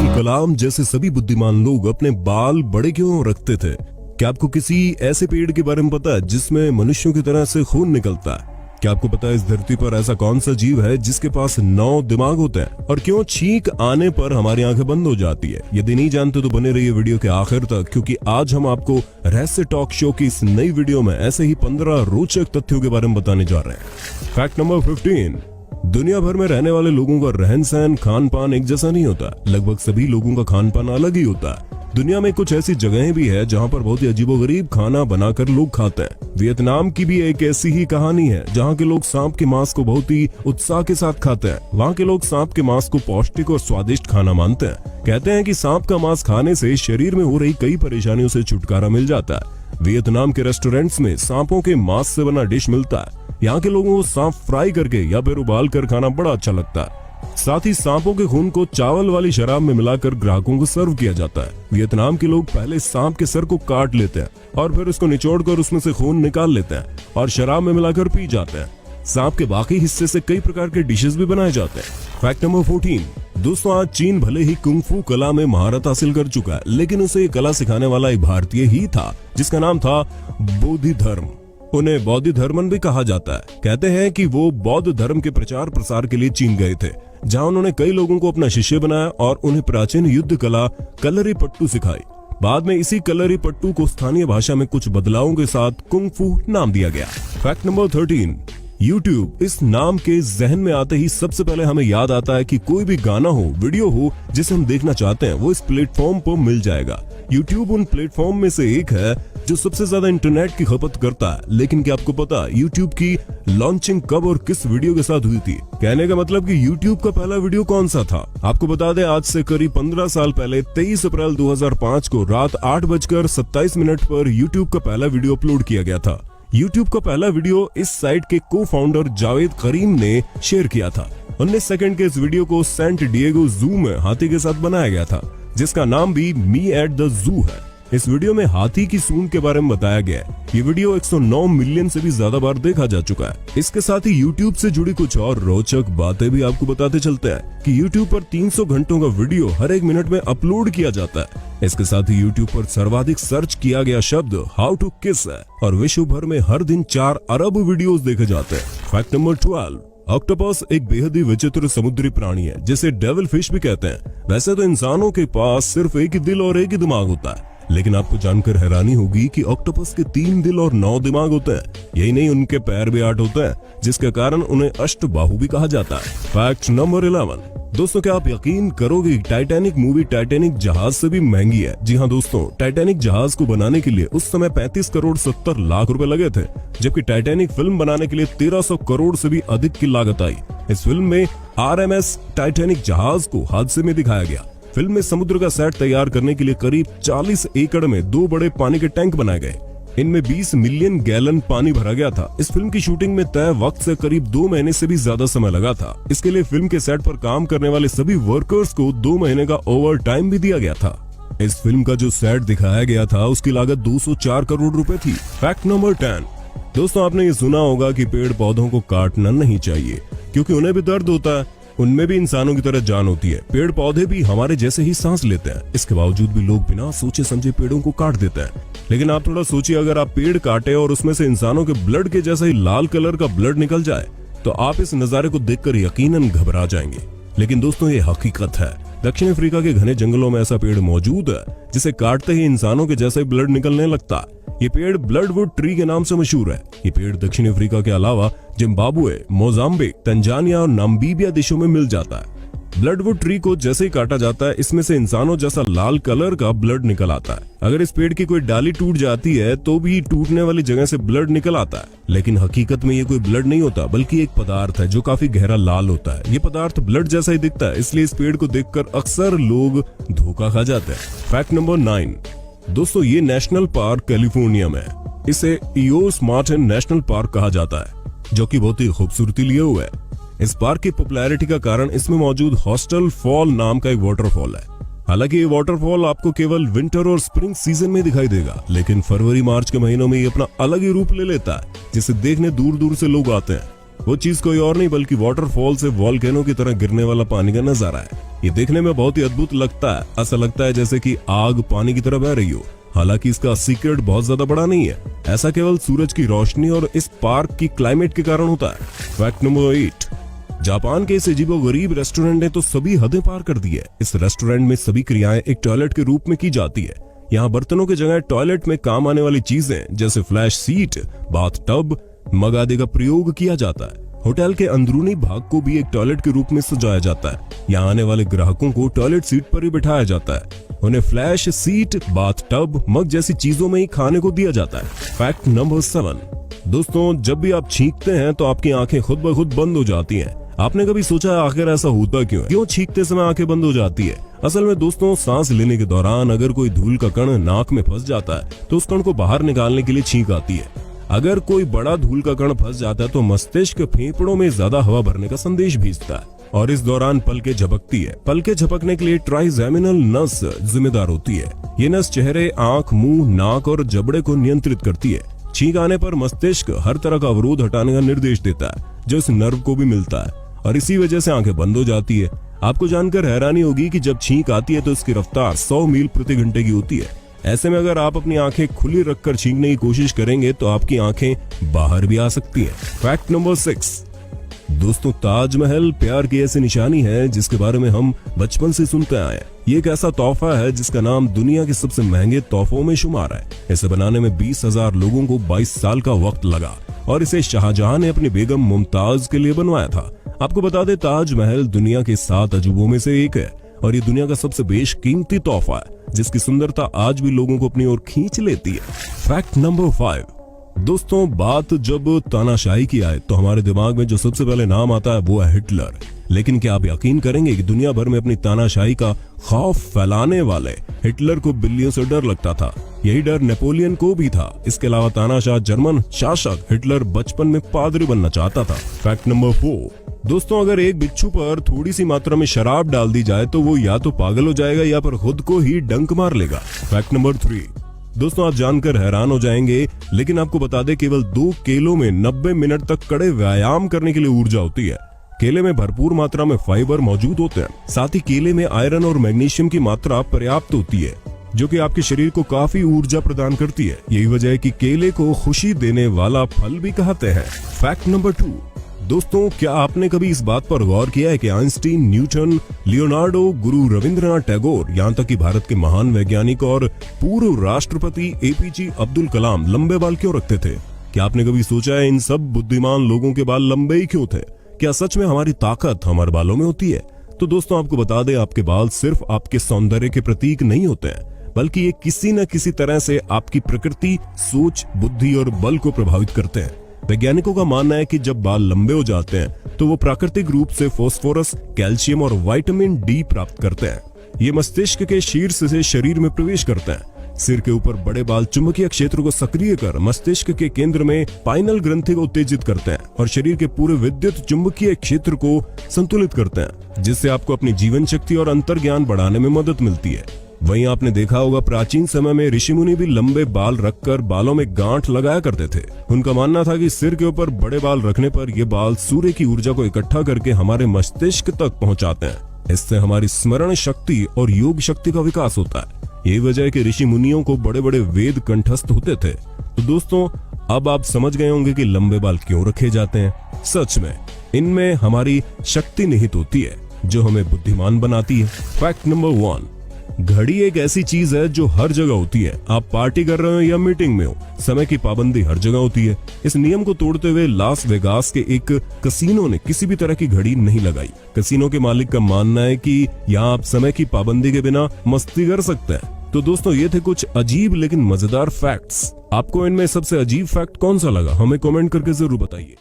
अब्दुल कलाम जैसे सभी बुद्धिमान लोग अपने बाल बड़े क्यों रखते थे? क्या आपको किसी ऐसे पेड़ के बारे में पता है जिसमें मनुष्यों की तरह से खून निकलता है? क्या आपको पता है इस धरती पर ऐसा कौन सा जीव है जिसके पास 9 दिमाग होते हैं? और क्यों छींक आने पर हमारी आंखें बंद हो जाती है? यदि नहीं जानते तो बने रहिए वीडियो के आखिर तक, क्योंकि आज हम आपको रहस्य टॉक शो की इस नई वीडियो में ऐसे ही 15 रोचक तथ्यों के बारे में बताने जा रहे हैं। फैक्ट नंबर 15, दुनिया भर में रहने वाले लोगों का रहन सहन खान पान एक जैसा नहीं होता। लगभग सभी लोगों का खान पान अलग ही होता है। दुनिया में कुछ ऐसी जगहें भी है जहां पर बहुत ही अजीबोगरीब खाना बनाकर लोग खाते हैं। वियतनाम की भी एक ऐसी ही कहानी है जहां के लोग सांप के मांस को बहुत ही उत्साह के साथ खाते हैं। वहां के लोग सांप के मांस को पौष्टिक और स्वादिष्ट खाना मानते हैं। कहते हैं कि सांप का मांस खाने से शरीर में हो रही कई परेशानियों से छुटकारा मिल जाता है। वियतनाम के रेस्टोरेंट्स में सांपों के मांस से बना डिश मिलता है। यहाँ के लोगों को सांप फ्राई करके या फिर उबाल कर खाना बड़ा अच्छा लगता है। साथ ही सांपों के खून को चावल वाली शराब में मिलाकर ग्राहकों को सर्व किया जाता है। वियतनाम के लोग पहले सांप के सर को काट लेते हैं और फिर उसको निचोड़कर उसमें से खून निकाल लेते हैं और शराब में मिलाकर पी जाते हैं। सांप के बाकी हिस्से से कई प्रकार के डिशेस भी बनाए जाते हैं। फैक्ट नंबर 14, दोस्तों आज चीन भले ही कुंग-फू कला में महारत हासिल कर चुका है, लेकिन उसे ये कला सिखाने वाला एक भारतीय ही था जिसका नाम था बोधिधर्म। उन्हें बौद्ध धर्मन भी कहा जाता है। कहते हैं कि वो बौद्ध धर्म के प्रचार प्रसार के लिए चीन गए थे, जहां उन्होंने कई लोगों को अपना शिष्य बनाया और उन्हें प्राचीन युद्ध कला कलरी पट्टू सिखाई। बाद में इसी कलरी पट्टू को स्थानीय भाषा में कुछ बदलावों के साथ कुंग-फू नाम दिया गया। फैक्ट नंबर 13, YouTube इस नाम के जहन में आते ही सबसे पहले हमें याद आता है कि कोई भी गाना हो, वीडियो हो जिसे हम देखना चाहते हैं वो इस प्लेटफॉर्म पर मिल जाएगा। YouTube उन प्लेटफॉर्म में से एक है जो सबसे ज्यादा इंटरनेट की खपत करता है। लेकिन क्या आपको पता YouTube की लॉन्चिंग कब और किस वीडियो के साथ हुई थी? कहने का मतलब कि YouTube का पहला वीडियो कौन सा था? आपको बता दें आज से करीब 15 साल पहले 23 अप्रैल 2005 को रात 8:27 पर YouTube का पहला वीडियो अपलोड किया गया था। YouTube का पहला वीडियो इस साइट के को फाउंडर जावेद करीम ने शेयर किया था। 19 सेकंड के इस वीडियो को सेंट डिएगो जू में हाथी के साथ बनाया गया था, जिसका नाम भी मी एट द जू है। इस वीडियो में हाथी की सूंड के बारे में बताया गया है। ये वीडियो 109 मिलियन से भी ज्यादा बार देखा जा चुका है। इसके साथ ही YouTube से जुड़ी कुछ और रोचक बातें भी आपको बताते चलते हैं कि YouTube पर 300 घंटों का वीडियो हर एक मिनट में अपलोड किया जाता है। इसके साथ ही YouTube पर सर्वाधिक सर्च किया गया शब्द हाउ टू किस है और विश्व भर में हर दिन 4 अरब वीडियोस देखे जाते हैं। फैक्ट नंबर 12, ऑक्टोपस एक बेहद ही विचित्र समुद्री प्राणी है जिसे डेविल फिश भी कहते हैं। वैसे तो इंसानों के पास सिर्फ एक ही दिल और एक ही दिमाग होता है, लेकिन आपको जानकर हैरानी होगी कि ऑक्टोपस के 3 दिल और 9 दिमाग होते हैं। यही नहीं, उनके पैर भी 8 होते हैं, जिसके कारण उन्हें अष्टबाहु भी कहा जाता है। फैक्ट नंबर 11, दोस्तों क्या आप यकीन करोगे टाइटैनिक मूवी टाइटैनिक जहाज से भी महंगी है? जी हाँ दोस्तों, टाइटैनिक जहाज को बनाने के लिए उस समय 35 करोड़ 70 लाख रुपए लगे थे, जबकि टाइटैनिक फिल्म बनाने के लिए 1300 करोड़ से भी अधिक की लागत आई। इस फिल्म में RMS टाइटैनिक जहाज को हादसे में दिखाया गया। फिल्म में समुद्र का सेट तैयार करने के लिए करीब 40 एकड़ में 2 बड़े पानी के टैंक बनाए गए। इनमें 20 मिलियन गैलन पानी भरा गया था। इस फिल्म की शूटिंग में तय वक्त से करीब 2 महीने से भी ज्यादा समय लगा था। इसके लिए फिल्म के सेट पर काम करने वाले सभी वर्कर्स को 2 महीने का ओवर टाइम भी दिया गया था। इस फिल्म का जो सेट दिखाया गया था उसकी लागत 204 करोड़ रुपए थी। फैक्ट नंबर 10, दोस्तों आपने ये सुना होगा कि पेड़ पौधों को काटना नहीं चाहिए क्योंकि उन्हें भी दर्द होता है। उनमें भी इंसानों की तरह जान होती है। पेड़ पौधे भी हमारे जैसे ही सांस लेते हैं। इसके बावजूद भी लोग बिना सोचे समझे पेड़ों को काट देते हैं। लेकिन आप थोड़ा सोचिए, अगर आप पेड़ काटे और उसमें से इंसानों के ब्लड के जैसा ही लाल कलर का ब्लड निकल जाए तो आप इस नजारे को देखकर यकीनन घबरा जाएंगे। लेकिन दोस्तों ये हकीकत है। दक्षिण अफ्रीका के घने जंगलों में ऐसा पेड़ मौजूद है जिसे काटते ही इंसानों के जैसा ही ब्लड निकलने लगता है। ये पेड़ ब्लडवुड ट्री के नाम से मशहूर है। ये पेड़ दक्षिण अफ्रीका के अलावा जिम्बाब्वे, मोजाम्बिक, तंजानिया और नामीबिया देशों में मिल जाता है। ब्लडवुड ट्री को जैसे ही काटा जाता है इसमें से इंसानों जैसा लाल कलर का ब्लड निकल आता है। अगर इस पेड़ की कोई डाली टूट जाती है तो भी टूटने वाली जगह से ब्लड निकल आता है, लेकिन हकीकत में ये कोई ब्लड नहीं होता बल्कि एक पदार्थ है जो काफी गहरा लाल होता है। ये पदार्थ ब्लड जैसा ही दिखता है, इसलिए इस पेड़ को देखकर अक्सर लोग धोखा खा जाते हैं। फैक्ट नंबर 9, दोस्तों ये नेशनल पार्क कैलिफोर्निया में है। इसे इयोस मार्टिन नेशनल पार्क कहा जाता है, जो कि बहुत ही खूबसूरती लिए हुआ है। इस पार्क की पॉपुलैरिटी का कारण इसमें मौजूद हॉस्टल फॉल नाम का एक वाटरफॉल है। हालांकि ये वाटरफॉल आपको केवल विंटर और स्प्रिंग सीजन में दिखाई देगा, लेकिन फरवरी मार्च के महीनों में ये अपना अलग ही रूप ले लेता है, जिसे देखने दूर दूर से लोग आते हैं। वो चीज कोई और नहीं बल्कि वाटरफॉल से वॉल्केनो की तरह गिरने वाला पानी का नजारा है। ये देखने में बहुत ही अद्भुत लगता है। ऐसा लगता है जैसे कि आग पानी की तरह बह रही हो। हालांकि इसका सीक्रेट बहुत ज्यादा बड़ा नहीं है, ऐसा केवल सूरज की रोशनी और इस पार्क की क्लाइमेट के कारण होता है। फैक्ट नंबर 8, जापान के इस अजीबोगरीब रेस्टोरेंट ने तो सभी हदें पार कर दी है। इस रेस्टोरेंट में सभी क्रियाएं एक टॉयलेट के रूप में की जाती है। यहाँ बर्तनों की जगह टॉयलेट में काम आने वाली चीजें जैसे फ्लैश सीट, बाथ टब, मग आदि का प्रयोग किया जाता है। होटल के अंदरूनी भाग को भी एक टॉयलेट के रूप में सजाया जाता है। यहाँ आने वाले ग्राहकों को टॉयलेट सीट पर ही बिठाया जाता है। उन्हें फ्लैश सीट, बाथ टब, मग जैसी चीजों में ही खाने को दिया जाता है। फैक्ट नंबर 7, दोस्तों जब भी आप छींकते हैं तो आपकी आंखें खुद ब खुद बंद हो जाती हैं। आपने कभी सोचा आखिर ऐसा होता क्यों है? क्यों छींकते समय आंखें बंद हो जाती है? असल में दोस्तों, सांस लेने के दौरान अगर कोई धूल का कण नाक में फंस जाता है तो उस कण को बाहर निकालने के लिए छींक आती है। अगर कोई बड़ा धूल का कण फंस जाता है तो मस्तिष्क फेफड़ों में ज्यादा हवा भरने का संदेश भेजता है और इस दौरान पलकें झपकती है। पलकें झपकने के लिए ट्राइजेमिनल नस जिम्मेदार होती है। ये नस चेहरे, आंख, मुंह, नाक और जबड़े को नियंत्रित करती है। छींक आने पर मस्तिष्क हर तरह का अवरोध हटाने का निर्देश देता है जो इस नर्व को भी मिलता है और इसी वजह से आंखें बंद हो जाती है। आपको जानकर हैरानी होगी कि जब छींक आती है तो इसकी रफ्तार 100 मील प्रति घंटे की होती है। ऐसे में अगर आप अपनी आंखें खुली रखकर छींकने की कोशिश करेंगे तो आपकी आंखें बाहर भी आ सकती हैं। फैक्ट नंबर 6, दोस्तों ताजमहल प्यार की ऐसी निशानी है जिसके बारे में हम बचपन से सुनते आए हैं। ये एक ऐसा तोहफा है जिसका नाम दुनिया के सबसे महंगे तोहफों में शुमार है। इसे बनाने में 20,000 लोगों को 22 साल का वक्त लगा और इसे शाहजहां ने अपनी बेगम मुमताज के लिए बनवाया था। आपको बता दें, ताजमहल दुनिया के 7 अजूबों में से एक है और ये दुनिया का सबसे बेशकीमती तोहफा है जिसकी सुंदरता आज भी लोगों को अपनी ओर खींच लेती है। फैक्ट नंबर 5, दोस्तों बात जब तानाशाही की आए तो हमारे दिमाग में जो सबसे पहले नाम आता है वो है हिटलर। लेकिन क्या आप यकीन करेंगे कि दुनिया भर में अपनी तानाशाही का खौफ फैलाने वाले हिटलर को बिल्लियों से डर लगता था। यही डर नेपोलियन को भी था। इसके अलावा तानाशाह जर्मन शासक हिटलर बचपन में पादरी बनना चाहता था। फैक्ट नंबर 4, दोस्तों अगर एक बिच्छू पर थोड़ी सी मात्रा में शराब डाल दी जाए तो वो या तो पागल हो जाएगा या पर खुद को ही डंक मार लेगा। फैक्ट नंबर 3, दोस्तों आप जानकर हैरान हो जाएंगे लेकिन आपको बता दें केवल 2 केलों में 90 मिनट तक कड़े व्यायाम करने के लिए ऊर्जा होती है। केले में भरपूर मात्रा में फाइबर मौजूद होते हैं। साथ ही केले में आयरन और मैग्नीशियम की मात्रा पर्याप्त होती है जो कि आपके शरीर को काफी ऊर्जा प्रदान करती है। यही वजह है कि केले को खुशी देने वाला फल भी कहते हैं। फैक्ट नंबर 2, दोस्तों क्या आपने कभी इस बात पर गौर किया है कि आइंस्टीन, न्यूटन, लियोनार्डो, गुरु रविंद्रनाथ टैगोर, यहाँ तक कि भारत के महान वैज्ञानिक और पूर्व राष्ट्रपति एपीजे अब्दुल कलाम लंबे बाल क्यों रखते थे? क्या आपने कभी सोचा है इन सब बुद्धिमान लोगों के बाल लंबे ही क्यों थे? क्या सच में हमारी ताकत हमारे बालों में होती है? तो दोस्तों आपको बता दें, आपके बाल सिर्फ आपके सौंदर्य के प्रतीक नहीं होते हैं बल्कि ये किसी न किसी तरह से आपकी प्रकृति, सोच, बुद्धि और बल को प्रभावित करते हैं। वैज्ञानिकों का मानना है कि जब बाल लंबे हो जाते हैं तो वो प्राकृतिक रूप से फास्फोरस, कैल्शियम और विटामिन डी प्राप्त करते हैं। ये मस्तिष्क के शीर्ष से शरीर में प्रवेश करते हैं। सिर के ऊपर बड़े बाल चुंबकीय क्षेत्र को सक्रिय कर मस्तिष्क के केंद्र में पाइनल ग्रंथि को उत्तेजित करते हैं और शरीर के पूरे विद्युत चुंबकीय क्षेत्र को संतुलित करते हैं, जिससे आपको अपनी जीवन शक्ति और अंतर्ज्ञान बढ़ाने में मदद मिलती है। वहीं आपने देखा होगा प्राचीन समय में ऋषि मुनि भी लंबे बाल रखकर बालों में गांठ लगाया करते थे। उनका मानना था कि सिर के ऊपर बड़े बाल रखने पर ये बाल सूर्य की ऊर्जा को इकट्ठा करके हमारे मस्तिष्क तक पहुंचाते हैं। इससे हमारी स्मरण शक्ति और योग शक्ति का विकास होता है। यही वजह है कि ऋषि मुनियों को बड़े बड़े वेद कंठस्थ होते थे। तो दोस्तों अब आप समझ गए होंगे कि लंबे बाल क्यों रखे जाते हैं। सच में इनमें हमारी शक्ति निहित होती है जो हमें बुद्धिमान बनाती है। फैक्ट नंबर 1, घड़ी एक ऐसी चीज है जो हर जगह होती है। आप पार्टी कर रहे हो या मीटिंग में हो, समय की पाबंदी हर जगह होती है। इस नियम को तोड़ते हुए लास वेगास के एक कसिनो ने किसी भी तरह की घड़ी नहीं लगाई। कसिनो के मालिक का मानना है कि यहाँ आप समय की पाबंदी के बिना मस्ती कर सकते हैं। तो दोस्तों ये थे कुछ अजीब लेकिन मजेदार फैक्ट्स। आपको इनमें सबसे अजीब फैक्ट कौन सा लगा? हमें कमेंट करके जरूर बताइए।